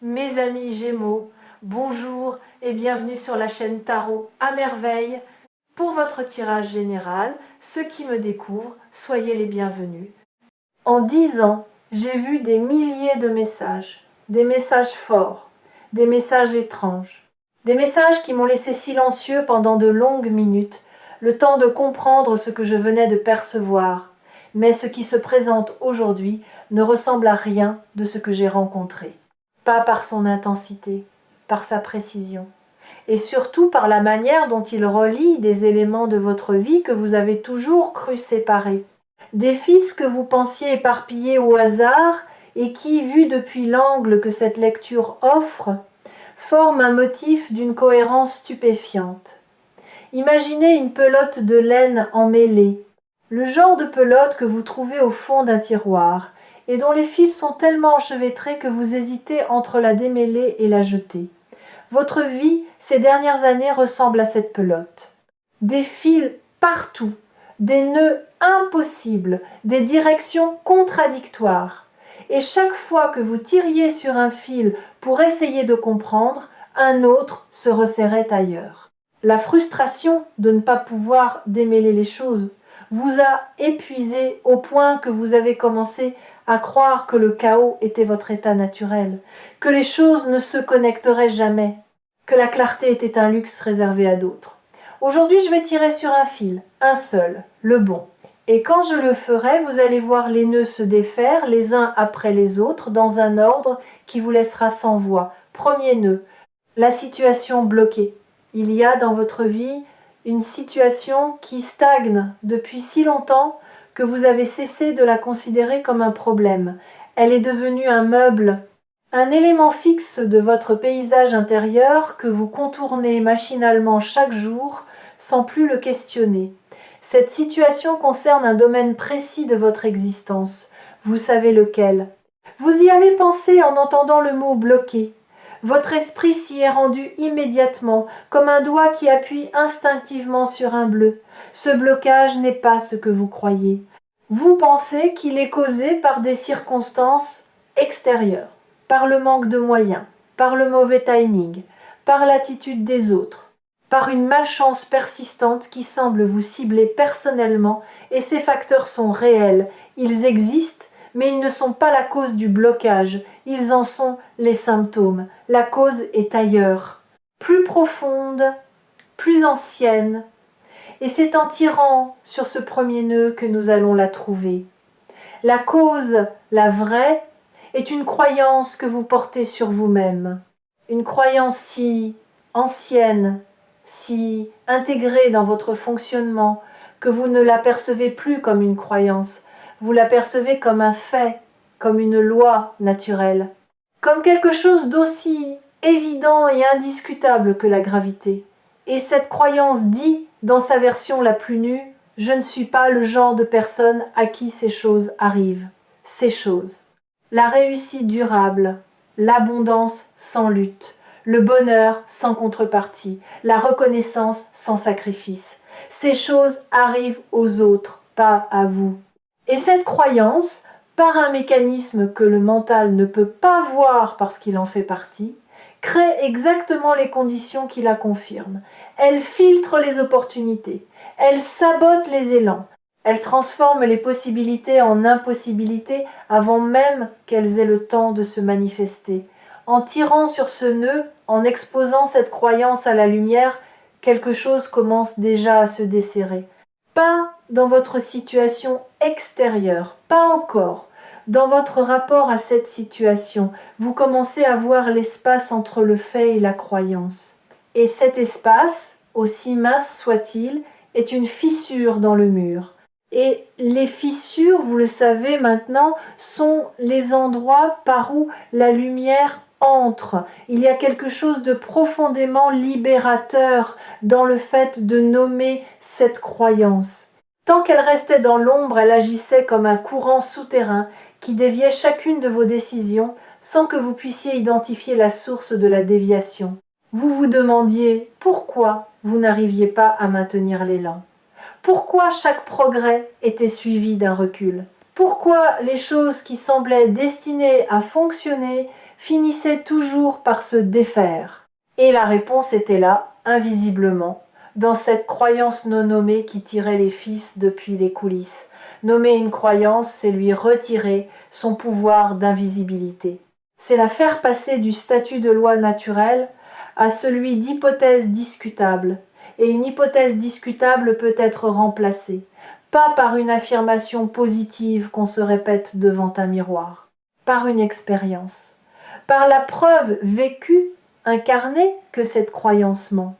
Mes amis Gémeaux, bonjour et bienvenue sur la chaîne Tarot à merveille. Pour votre tirage général, ceux qui me découvrent, soyez les bienvenus. En 10 ans, j'ai vu des milliers de messages, des messages forts, des messages étranges, des messages qui m'ont laissé silencieux pendant de longues minutes, le temps de comprendre ce que je venais de percevoir. Mais ce qui se présente aujourd'hui ne ressemble à rien de ce que j'ai rencontré. Pas par son intensité, par sa précision, et surtout par la manière dont il relie des éléments de votre vie que vous avez toujours cru séparés. Des fils que vous pensiez éparpillés au hasard et qui, vus depuis l'angle que cette lecture offre, forment un motif d'une cohérence stupéfiante. Imaginez une pelote de laine emmêlée, le genre de pelote que vous trouvez au fond d'un tiroir, et dont les fils sont tellement enchevêtrés que vous hésitez entre la démêler et la jeter. Votre vie, ces dernières années, ressemble à cette pelote. Des fils partout, des nœuds impossibles, des directions contradictoires. Et chaque fois que vous tiriez sur un fil pour essayer de comprendre, un autre se resserrait ailleurs. La frustration de ne pas pouvoir démêler les choses vous a épuisé au point que vous avez commencé à croire que le chaos était votre état naturel, que les choses ne se connecteraient jamais, que la clarté était un luxe réservé à d'autres. Aujourd'hui, je vais tirer sur un fil, un seul, le bon. Et quand je le ferai, vous allez voir les nœuds se défaire les uns après les autres dans un ordre qui vous laissera sans voix. Premier nœud, la situation bloquée. Il y a dans votre vie une situation qui stagne depuis si longtemps que vous avez cessé de la considérer comme un problème. Elle est devenue un meuble, un élément fixe de votre paysage intérieur que vous contournez machinalement chaque jour sans plus le questionner. Cette situation concerne un domaine précis de votre existence. Vous savez lequel. Vous y avez pensé en entendant le mot bloqué. Votre esprit s'y est rendu immédiatement, comme un doigt qui appuie instinctivement sur un bleu. Ce blocage n'est pas ce que vous croyez. Vous pensez qu'il est causé par des circonstances extérieures, par le manque de moyens, par le mauvais timing, par l'attitude des autres, par une malchance persistante qui semble vous cibler personnellement, et ces facteurs sont réels, ils existent, mais ils ne sont pas la cause du blocage, ils en sont les symptômes. La cause est ailleurs, plus profonde, plus ancienne, et c'est en tirant sur ce premier nœud que nous allons la trouver. La cause, la vraie, est une croyance que vous portez sur vous-même, une croyance si ancienne, si intégrée dans votre fonctionnement, que vous ne l'apercevez plus comme une croyance, vous l'apercevez comme un fait, comme une loi naturelle, comme quelque chose d'aussi évident et indiscutable que la gravité. Et cette croyance dit, dans sa version la plus nue, « Je ne suis pas le genre de personne à qui ces choses arrivent. » Ces choses. La réussite durable, l'abondance sans lutte, le bonheur sans contrepartie, la reconnaissance sans sacrifice. Ces choses arrivent aux autres, pas à vous. Et cette croyance, par un mécanisme que le mental ne peut pas voir parce qu'il en fait partie, crée exactement les conditions qui la confirment. Elle filtre les opportunités, elle sabote les élans, elle transforme les possibilités en impossibilités avant même qu'elles aient le temps de se manifester. En tirant sur ce nœud, en exposant cette croyance à la lumière, quelque chose commence déjà à se desserrer. Pas dans votre situation extérieure, pas encore. Dans votre rapport à cette situation, vous commencez à voir l'espace entre le fait et la croyance. Et cet espace, aussi mince soit-il, est une fissure dans le mur. Et les fissures, vous le savez maintenant, sont les endroits par où la lumière entre. Il y a quelque chose de profondément libérateur dans le fait de nommer cette croyance. Tant qu'elle restait dans l'ombre, elle agissait comme un courant souterrain qui déviait chacune de vos décisions sans que vous puissiez identifier la source de la déviation. Vous vous demandiez pourquoi vous n'arriviez pas à maintenir l'élan. Pourquoi chaque progrès était suivi d'un recul? Pourquoi les choses qui semblaient destinées à fonctionner finissait toujours par se défaire. Et la réponse était là, invisiblement, dans cette croyance non nommée qui tirait les fils depuis les coulisses. Nommer une croyance, c'est lui retirer son pouvoir d'invisibilité. C'est la faire passer du statut de loi naturelle à celui d'hypothèse discutable. Et une hypothèse discutable peut être remplacée, pas par une affirmation positive qu'on se répète devant un miroir, par une expérience, par la preuve vécue, incarnée que cette croyance ment.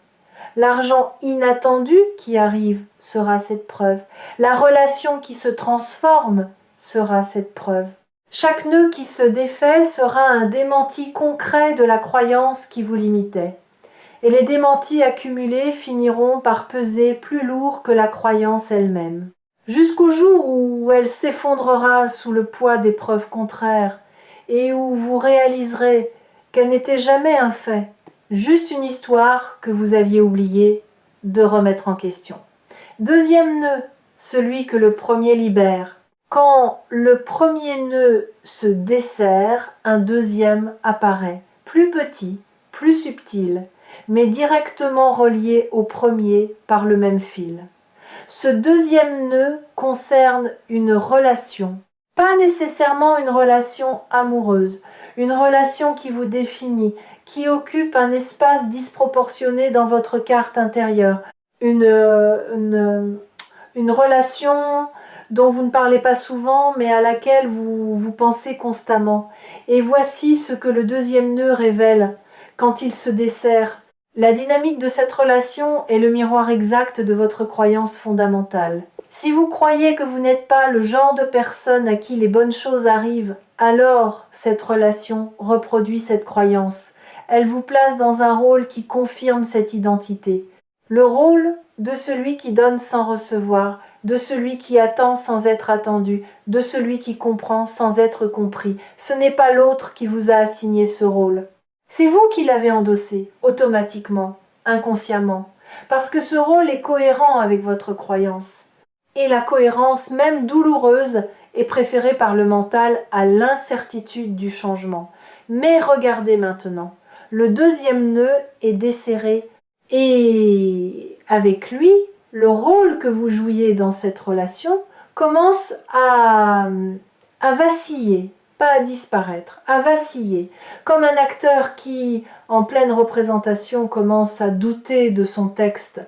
L'argent inattendu qui arrive sera cette preuve. La relation qui se transforme sera cette preuve. Chaque nœud qui se défait sera un démenti concret de la croyance qui vous limitait. Et les démentis accumulés finiront par peser plus lourd que la croyance elle-même. Jusqu'au jour où elle s'effondrera sous le poids des preuves contraires et où vous réaliserez qu'elle n'était jamais un fait, juste une histoire que vous aviez oublié de remettre en question. Deuxième nœud, celui que le premier libère. Quand le premier nœud se desserre, un deuxième apparaît, plus petit, plus subtil, mais directement relié au premier par le même fil. Ce deuxième nœud concerne une relation, pas nécessairement une relation amoureuse, une relation qui vous définit, qui occupe un espace disproportionné dans votre carte intérieure, une relation dont vous ne parlez pas souvent, mais à laquelle vous pensez constamment. Et voici ce que le deuxième nœud révèle quand il se dessert. La dynamique de cette relation est le miroir exact de votre croyance fondamentale. Si vous croyez que vous n'êtes pas le genre de personne à qui les bonnes choses arrivent, alors cette relation reproduit cette croyance. Elle vous place dans un rôle qui confirme cette identité. Le rôle de celui qui donne sans recevoir, de celui qui attend sans être attendu, de celui qui comprend sans être compris. Ce n'est pas l'autre qui vous a assigné ce rôle. C'est vous qui l'avez endossé, automatiquement, inconsciemment, parce que ce rôle est cohérent avec votre croyance. Et la cohérence, même douloureuse, est préférée par le mental à l'incertitude du changement. Mais regardez maintenant, le deuxième nœud est desserré et avec lui, le rôle que vous jouiez dans cette relation commence à vaciller, pas à disparaître, à vaciller, comme un acteur qui, en pleine représentation, commence à douter de son texte,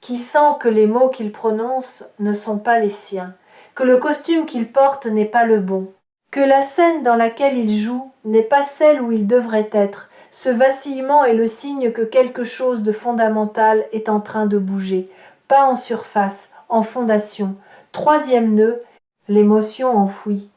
qui sent que les mots qu'il prononce ne sont pas les siens, que le costume qu'il porte n'est pas le bon, que la scène dans laquelle il joue n'est pas celle où il devrait être. Ce vacillement est le signe que quelque chose de fondamental est en train de bouger, pas en surface, en fondation. Troisième nœud, l'émotion enfouie.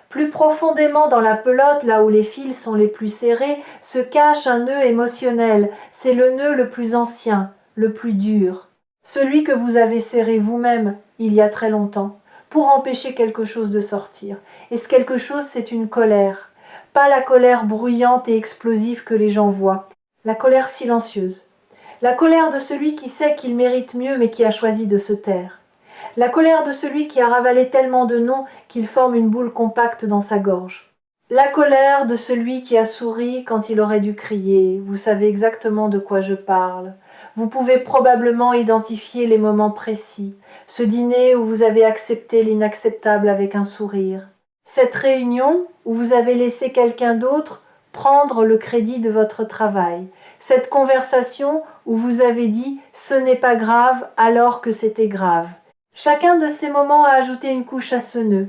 Plus profondément dans la pelote, là où les fils sont les plus serrés, se cache un nœud émotionnel. C'est le nœud le plus ancien, le plus dur. Celui que vous avez serré vous-même il y a très longtemps, pour empêcher quelque chose de sortir. Et ce quelque chose, c'est une colère. Pas la colère bruyante et explosive que les gens voient. La colère silencieuse. La colère de celui qui sait qu'il mérite mieux mais qui a choisi de se taire. La colère de celui qui a ravalé tellement de noms qu'il forme une boule compacte dans sa gorge. La colère de celui qui a souri quand il aurait dû crier. Vous savez exactement de quoi je parle. Vous pouvez probablement identifier les moments précis. Ce dîner où vous avez accepté l'inacceptable avec un sourire. Cette réunion où vous avez laissé quelqu'un d'autre prendre le crédit de votre travail. Cette conversation où vous avez dit « ce n'est pas grave » alors que c'était grave. Chacun de ces moments a ajouté une couche à ce nœud.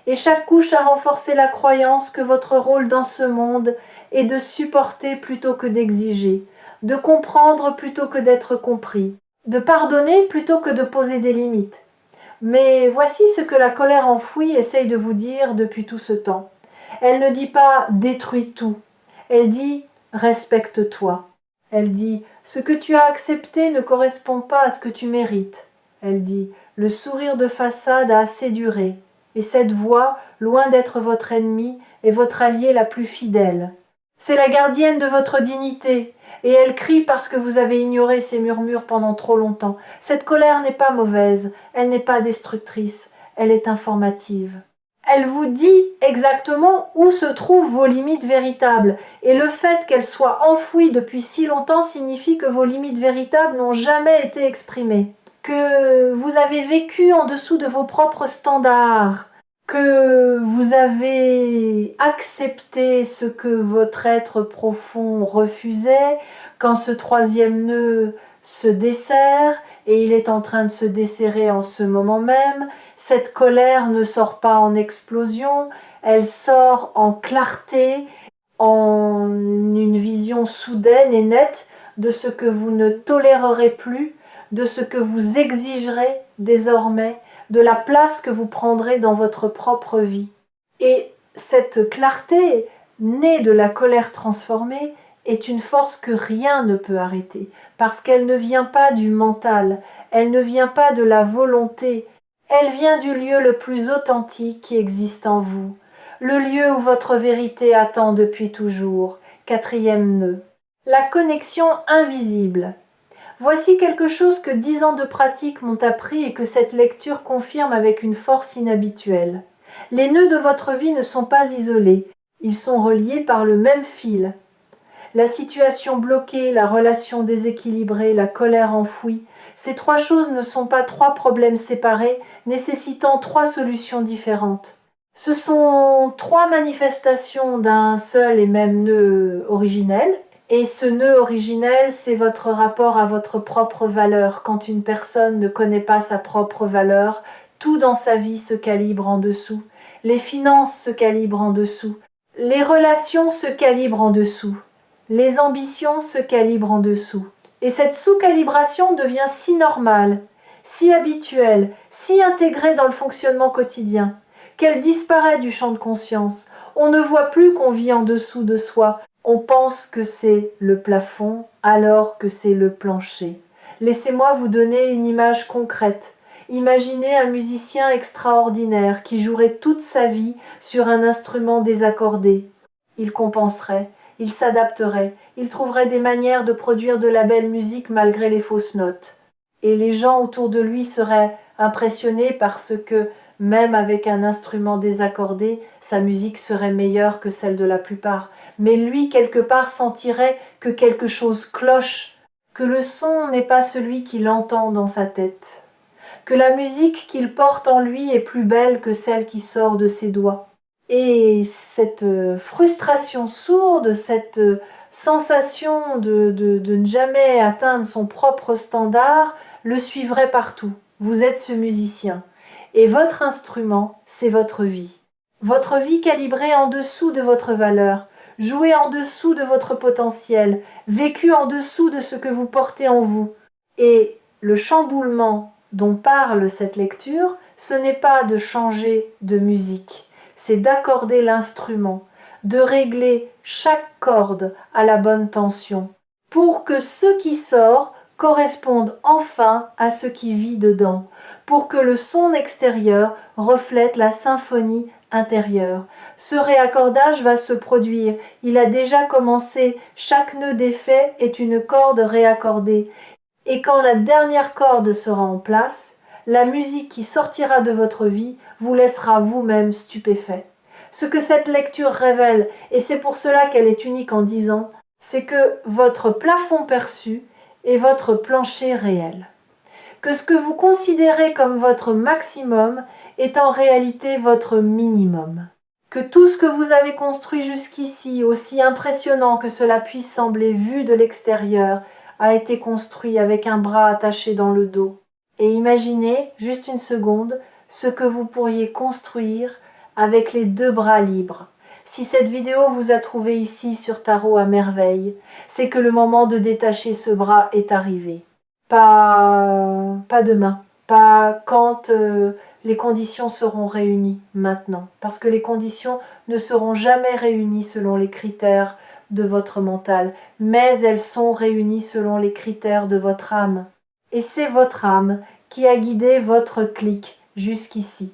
Et chaque couche a renforcé la croyance que votre rôle dans ce monde est de supporter plutôt que d'exiger, de comprendre plutôt que d'être compris, de pardonner plutôt que de poser des limites. Mais voici ce que la colère enfouie essaye de vous dire depuis tout ce temps. Elle ne dit pas « détruis tout », elle dit « respecte-toi ». Elle dit « ce que tu as accepté ne correspond pas à ce que tu mérites ». Elle dit « le sourire de façade a assez duré, et cette voix, loin d'être votre ennemie, est votre alliée la plus fidèle. C'est la gardienne de votre dignité, et elle crie parce que vous avez ignoré ses murmures pendant trop longtemps. Cette colère n'est pas mauvaise, elle n'est pas destructrice, elle est informative. Elle vous dit exactement où se trouvent vos limites véritables. Et le fait qu'elles soient enfouies depuis si longtemps signifie que vos limites véritables n'ont jamais été exprimées. Que vous avez vécu en dessous de vos propres standards. Que vous avez accepté ce que votre être profond refusait quand ce troisième nœud se desserre, et il est en train de se desserrer en ce moment même. Cette colère ne sort pas en explosion, elle sort en clarté, en une vision soudaine et nette de ce que vous ne tolérerez plus, de ce que vous exigerez désormais, de la place que vous prendrez dans votre propre vie. Et cette clarté, née de la colère transformée, est une force que rien ne peut arrêter, parce qu'elle ne vient pas du mental, elle ne vient pas de la volonté, elle vient du lieu le plus authentique qui existe en vous, le lieu où votre vérité attend depuis toujours. Quatrième nœud. La connexion invisible. Voici quelque chose que 10 ans de pratique m'ont appris et que cette lecture confirme avec une force inhabituelle. Les nœuds de votre vie ne sont pas isolés, ils sont reliés par le même fil. La situation bloquée, la relation déséquilibrée, la colère enfouie, ces trois choses ne sont pas trois problèmes séparés, nécessitant trois solutions différentes. Ce sont trois manifestations d'un seul et même nœud originel, et ce nœud originel, c'est votre rapport à votre propre valeur. Quand une personne ne connaît pas sa propre valeur, tout dans sa vie se calibre en dessous. Les finances se calibrent en dessous. Les relations se calibrent en dessous. Les ambitions se calibrent en dessous. Et cette sous-calibration devient si normale, si habituelle, si intégrée dans le fonctionnement quotidien, qu'elle disparaît du champ de conscience. On ne voit plus qu'on vit en dessous de soi. On pense que c'est le plafond alors que c'est le plancher. Laissez-moi vous donner une image concrète. Imaginez un musicien extraordinaire qui jouerait toute sa vie sur un instrument désaccordé. Il compenserait. Il s'adapterait, il trouverait des manières de produire de la belle musique malgré les fausses notes. Et les gens autour de lui seraient impressionnés parce que, même avec un instrument désaccordé, sa musique serait meilleure que celle de la plupart. Mais lui, quelque part, sentirait que quelque chose cloche, que le son n'est pas celui qu'il entend dans sa tête, que la musique qu'il porte en lui est plus belle que celle qui sort de ses doigts. Et cette frustration sourde, cette sensation de ne jamais atteindre son propre standard, le suivrait partout. Vous êtes ce musicien. Et votre instrument, c'est votre vie. Votre vie calibrée en dessous de votre valeur, jouée en dessous de votre potentiel, vécue en dessous de ce que vous portez en vous. Et le chamboulement dont parle cette lecture, ce n'est pas de changer de musique. C'est d'accorder l'instrument, de régler chaque corde à la bonne tension, pour que ce qui sort corresponde enfin à ce qui vit dedans, pour que le son extérieur reflète la symphonie intérieure. Ce réaccordage va se produire, il a déjà commencé, chaque nœud défait est une corde réaccordée, et quand la dernière corde sera en place, la musique qui sortira de votre vie vous laissera vous-même stupéfait. Ce que cette lecture révèle, et c'est pour cela qu'elle est unique en 10 ans, c'est que votre plafond perçu est votre plancher réel. Que ce que vous considérez comme votre maximum est en réalité votre minimum. Que tout ce que vous avez construit jusqu'ici, aussi impressionnant que cela puisse sembler vu de l'extérieur, a été construit avec un bras attaché dans le dos. Et imaginez, juste une seconde, ce que vous pourriez construire avec les deux bras libres. Si cette vidéo vous a trouvé ici sur Tarot à merveille, c'est que le moment de détacher ce bras est arrivé. Pas demain, pas quand les conditions seront réunies maintenant, parce que les conditions ne seront jamais réunies selon les critères de votre mental, mais elles sont réunies selon les critères de votre âme. Et c'est votre âme qui a guidé votre clic jusqu'ici.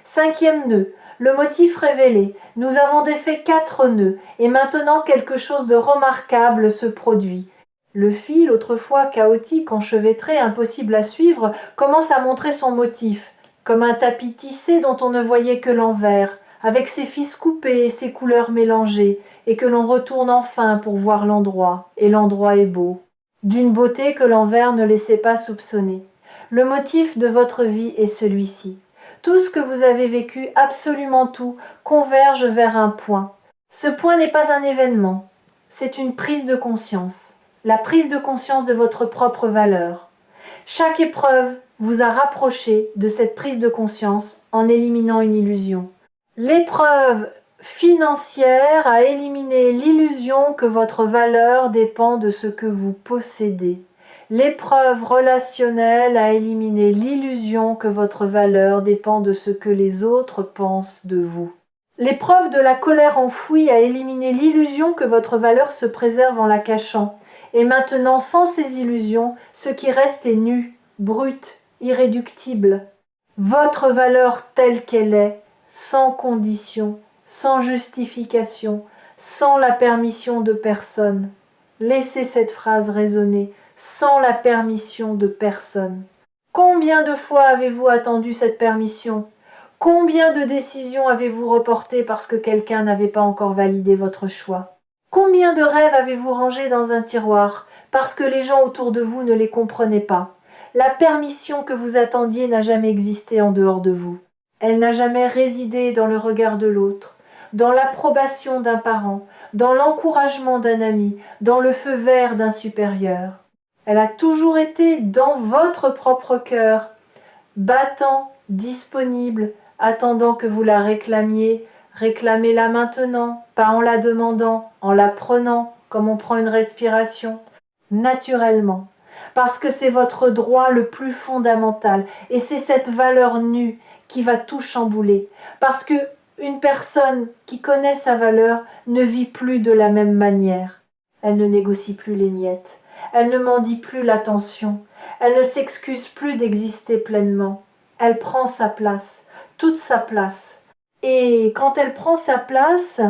Cinquième nœud, le motif révélé. Nous avons défait 4 nœuds, et maintenant quelque chose de remarquable se produit. Le fil, autrefois chaotique, enchevêtré, impossible à suivre, commence à montrer son motif. comme un tapis tissé dont on ne voyait que l'envers, avec ses fils coupés et ses couleurs mélangées, et que l'on retourne enfin pour voir l'endroit, et l'endroit est beau, d'une beauté que l'envers ne laissait pas soupçonner. Le motif de votre vie est celui-ci. Tout ce que vous avez vécu, absolument tout, converge vers un point. Ce point n'est pas un événement, c'est une prise de conscience, la prise de conscience de votre propre valeur. Chaque épreuve vous a rapproché de cette prise de conscience en éliminant une illusion. L'épreuve financière a éliminé l'illusion que votre valeur dépend de ce que vous possédez. L'épreuve relationnelle a éliminé l'illusion que votre valeur dépend de ce que les autres pensent de vous. L'épreuve de la colère enfouie a éliminé l'illusion que votre valeur se préserve en la cachant. Et maintenant, sans ces illusions, ce qui reste est nu, brut, irréductible. Votre valeur telle qu'elle est, sans condition, sans justification, sans la permission de personne. Laissez cette phrase résonner, sans la permission de personne. Combien de fois avez-vous attendu cette permission ? Combien de décisions avez-vous reportées parce que quelqu'un n'avait pas encore validé votre choix ? Combien de rêves avez-vous rangés dans un tiroir parce que les gens autour de vous ne les comprenaient pas ? La permission que vous attendiez n'a jamais existé en dehors de vous. Elle n'a jamais résidé dans le regard de l'autre, dans l'approbation d'un parent, dans l'encouragement d'un ami, dans le feu vert d'un supérieur. Elle a toujours été dans votre propre cœur, battant, disponible, attendant que vous la réclamiez. Réclamez-la maintenant, pas en la demandant, en la prenant, comme on prend une respiration, naturellement. Parce que c'est votre droit le plus fondamental, et c'est cette valeur nue qui va tout chambouler. Parce que une personne qui connaît sa valeur ne vit plus de la même manière. Elle ne négocie plus les miettes. Elle ne mendie plus l'attention. Elle ne s'excuse plus d'exister pleinement. Elle prend sa place, toute sa place. Et quand elle prend sa place,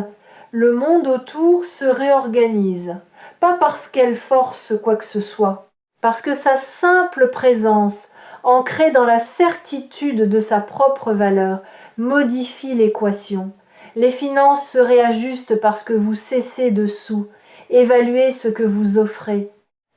le monde autour se réorganise. Pas parce qu'elle force quoi que ce soit, parce que sa simple présence, ancrée dans la certitude de sa propre valeur, modifie l'équation. Les finances se réajustent parce que vous cessez de sous, évaluez ce que vous offrez.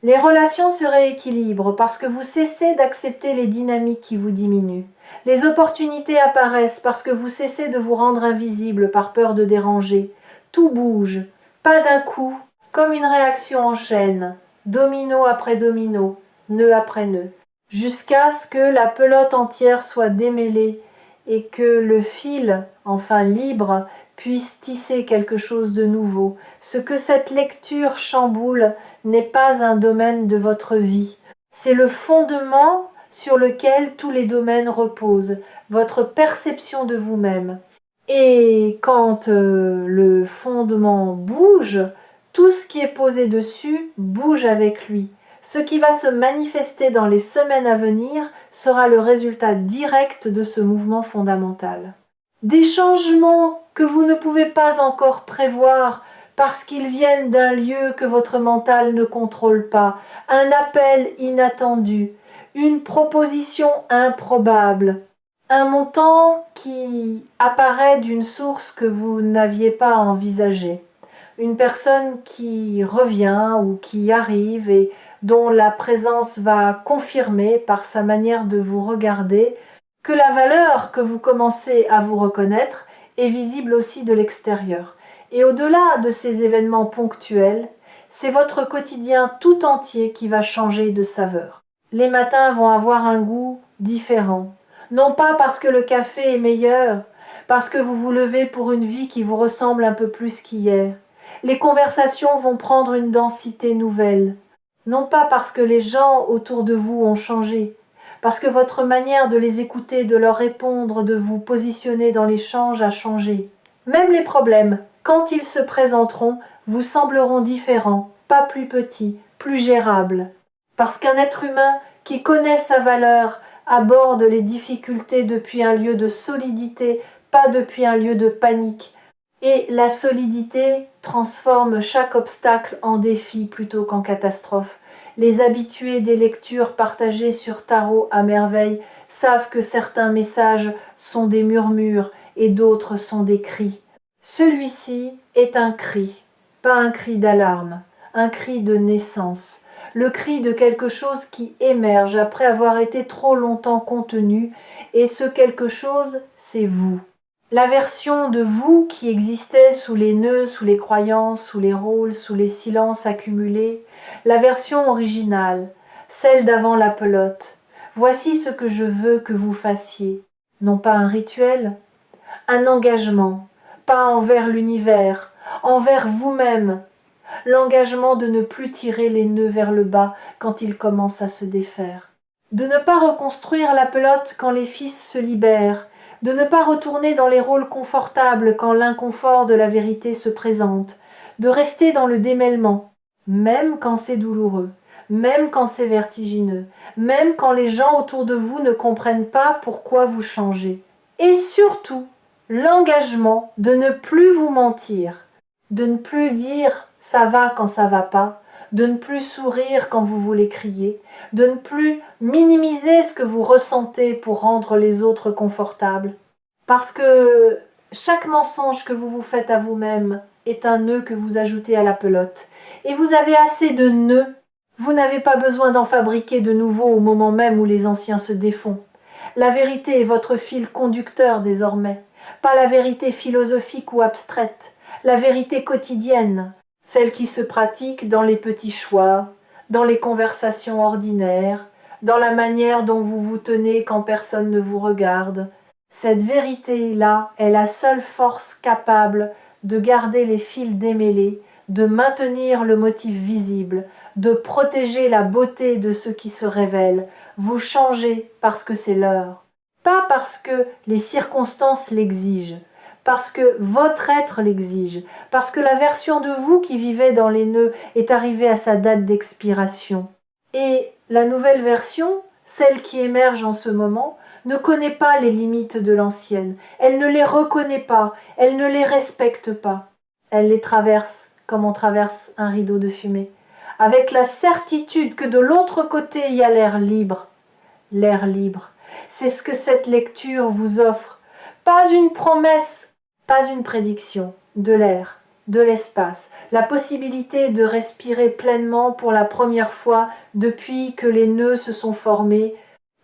Les relations se rééquilibrent parce que vous cessez d'accepter les dynamiques qui vous diminuent. Les opportunités apparaissent parce que vous cessez de vous rendre invisible par peur de déranger. Tout bouge, pas d'un coup, comme une réaction en chaîne, domino après domino, nœud après nœud, jusqu'à ce que la pelote entière soit démêlée et que le fil, enfin libre, puisse tisser quelque chose de nouveau. Ce que cette lecture chamboule n'est pas un domaine de votre vie. C'est le fondement sur lequel tous les domaines reposent, votre perception de vous-même. Et quand le fondement bouge, tout ce qui est posé dessus bouge avec lui. Ce qui va se manifester dans les semaines à venir sera le résultat direct de ce mouvement fondamental. Des changements que vous ne pouvez pas encore prévoir parce qu'ils viennent d'un lieu que votre mental ne contrôle pas, un appel inattendu, une proposition improbable, un montant qui apparaît d'une source que vous n'aviez pas envisagée, une personne qui revient ou qui arrive et dont la présence va confirmer par sa manière de vous regarder que la valeur que vous commencez à vous reconnaître est visible aussi de l'extérieur. Et au-delà de ces événements ponctuels, c'est votre quotidien tout entier qui va changer de saveur. Les matins vont avoir un goût différent. Non pas parce que le café est meilleur, parce que vous vous levez pour une vie qui vous ressemble un peu plus qu'hier. Les conversations vont prendre une densité nouvelle. Non pas parce que les gens autour de vous ont changé, parce que votre manière de les écouter, de leur répondre, de vous positionner dans l'échange a changé. Même les problèmes, quand ils se présenteront, vous sembleront différents, pas plus petits, plus gérables. Parce qu'un être humain qui connaît sa valeur aborde les difficultés depuis un lieu de solidité, pas depuis un lieu de panique. Et la solidité transforme chaque obstacle en défi plutôt qu'en catastrophe. Les habitués des lectures partagées sur Tarot à merveille savent que certains messages sont des murmures et d'autres sont des cris. Celui-ci est un cri, pas un cri d'alarme, un cri de naissance, le cri de quelque chose qui émerge après avoir été trop longtemps contenu, et ce quelque chose, c'est vous. La version de vous qui existait sous les nœuds, sous les croyances, sous les rôles, sous les silences accumulés, la version originale, celle d'avant la pelote. Voici ce que je veux que vous fassiez. Non pas un rituel, un engagement, pas envers l'univers, envers vous-même. L'engagement de ne plus tirer les nœuds vers le bas quand ils commencent à se défaire. De ne pas reconstruire la pelote quand les fils se libèrent, de ne pas retourner dans les rôles confortables quand l'inconfort de la vérité se présente, de rester dans le démêlement, même quand c'est douloureux, même quand c'est vertigineux, même quand les gens autour de vous ne comprennent pas pourquoi vous changez. Et surtout, l'engagement de ne plus vous mentir, de ne plus dire « ça va quand ça va pas », de ne plus sourire quand vous voulez crier, de ne plus minimiser ce que vous ressentez pour rendre les autres confortables. Parce que chaque mensonge que vous vous faites à vous-même est un nœud que vous ajoutez à la pelote. Et vous avez assez de nœuds. Vous n'avez pas besoin d'en fabriquer de nouveaux au moment même où les anciens se défont. La vérité est votre fil conducteur désormais, pas la vérité philosophique ou abstraite, la vérité quotidienne, celle qui se pratique dans les petits choix, dans les conversations ordinaires, dans la manière dont vous vous tenez quand personne ne vous regarde. Cette vérité-là est la seule force capable de garder les fils démêlés, de maintenir le motif visible, de protéger la beauté de ce qui se révèle. Vous changez parce que c'est l'heure, pas parce que les circonstances l'exigent, parce que votre être l'exige, parce que la version de vous qui vivait dans les nœuds est arrivée à sa date d'expiration. Et la nouvelle version, celle qui émerge en ce moment, ne connaît pas les limites de l'ancienne, elle ne les reconnaît pas, elle ne les respecte pas. Elle les traverse comme on traverse un rideau de fumée, avec la certitude que de l'autre côté il y a l'air libre. L'air libre, c'est ce que cette lecture vous offre. Pas une promesse, pas une prédiction, de l'air, de l'espace, la possibilité de respirer pleinement pour la première fois depuis que les nœuds se sont formés.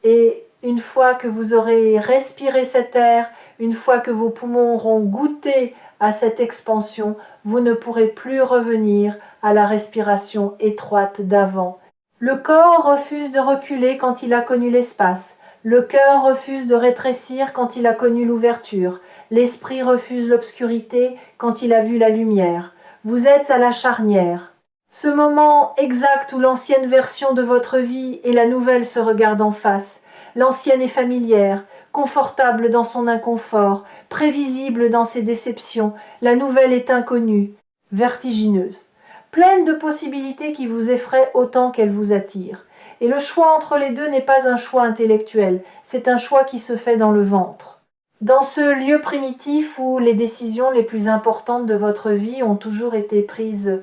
Et une fois que vous aurez respiré cet air, une fois que vos poumons auront goûté à cette expansion, vous ne pourrez plus revenir à la respiration étroite d'avant. Le corps refuse de reculer quand il a connu l'espace. Le cœur refuse de rétrécir quand il a connu l'ouverture. L'esprit refuse l'obscurité quand il a vu la lumière. Vous êtes à la charnière. Ce moment exact où l'ancienne version de votre vie et la nouvelle se regardent en face. L'ancienne est familière, confortable dans son inconfort, prévisible dans ses déceptions. La nouvelle est inconnue, vertigineuse, pleine de possibilités qui vous effraient autant qu'elles vous attirent. Et le choix entre les deux n'est pas un choix intellectuel, c'est un choix qui se fait dans le ventre. Dans ce lieu primitif où les décisions les plus importantes de votre vie ont toujours été prises,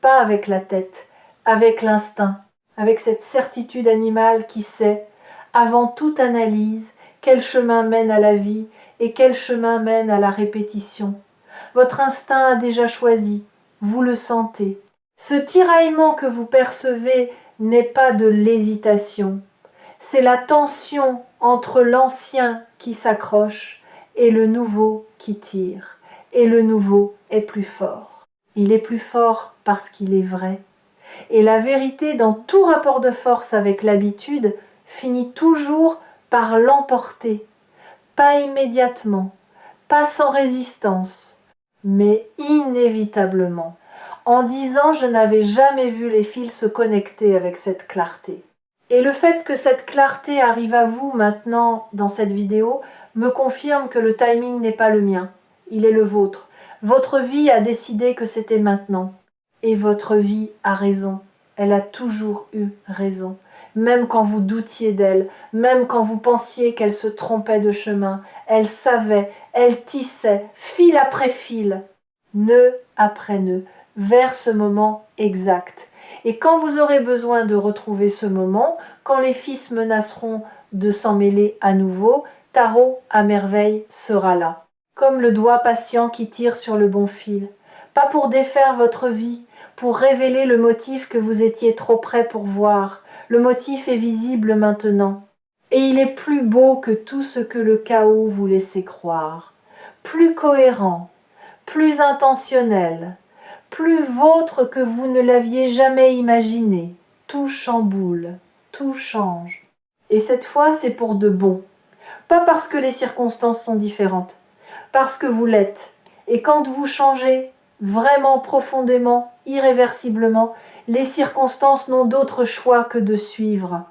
pas avec la tête, avec l'instinct, avec cette certitude animale qui sait, avant toute analyse, quel chemin mène à la vie et quel chemin mène à la répétition. Votre instinct a déjà choisi, vous le sentez. Ce tiraillement que vous percevez n'est pas de l'hésitation, c'est la tension entre l'ancien qui s'accroche et le nouveau qui tire. Et le nouveau est plus fort. Il est plus fort parce qu'il est vrai. Et la vérité dans tout rapport de force avec l'habitude finit toujours par l'emporter. Pas immédiatement, pas sans résistance, mais inévitablement. En 10 ans, je n'avais jamais vu les fils se connecter avec cette clarté. Et le fait que cette clarté arrive à vous maintenant dans cette vidéo me confirme que le timing n'est pas le mien, il est le vôtre. Votre vie a décidé que c'était maintenant. Et votre vie a raison, elle a toujours eu raison. Même quand vous doutiez d'elle, même quand vous pensiez qu'elle se trompait de chemin, elle savait, elle tissait, fil après fil, nœud après nœud, vers ce moment exact. Et quand vous aurez besoin de retrouver ce moment, quand les fils menaceront de s'en mêler à nouveau, Tarot à merveille sera là, comme le doigt patient qui tire sur le bon fil. Pas pour défaire votre vie, pour révéler le motif que vous étiez trop près pour voir. Le motif est visible maintenant. Et il est plus beau que tout ce que le chaos vous laissait croire. Plus cohérent, plus intentionnel, plus vôtre que vous ne l'aviez jamais imaginé. Tout chamboule, tout change. Et cette fois, c'est pour de bon. Pas parce que les circonstances sont différentes, parce que vous l'êtes. Et quand vous changez, vraiment profondément, irréversiblement, les circonstances n'ont d'autre choix que de suivre.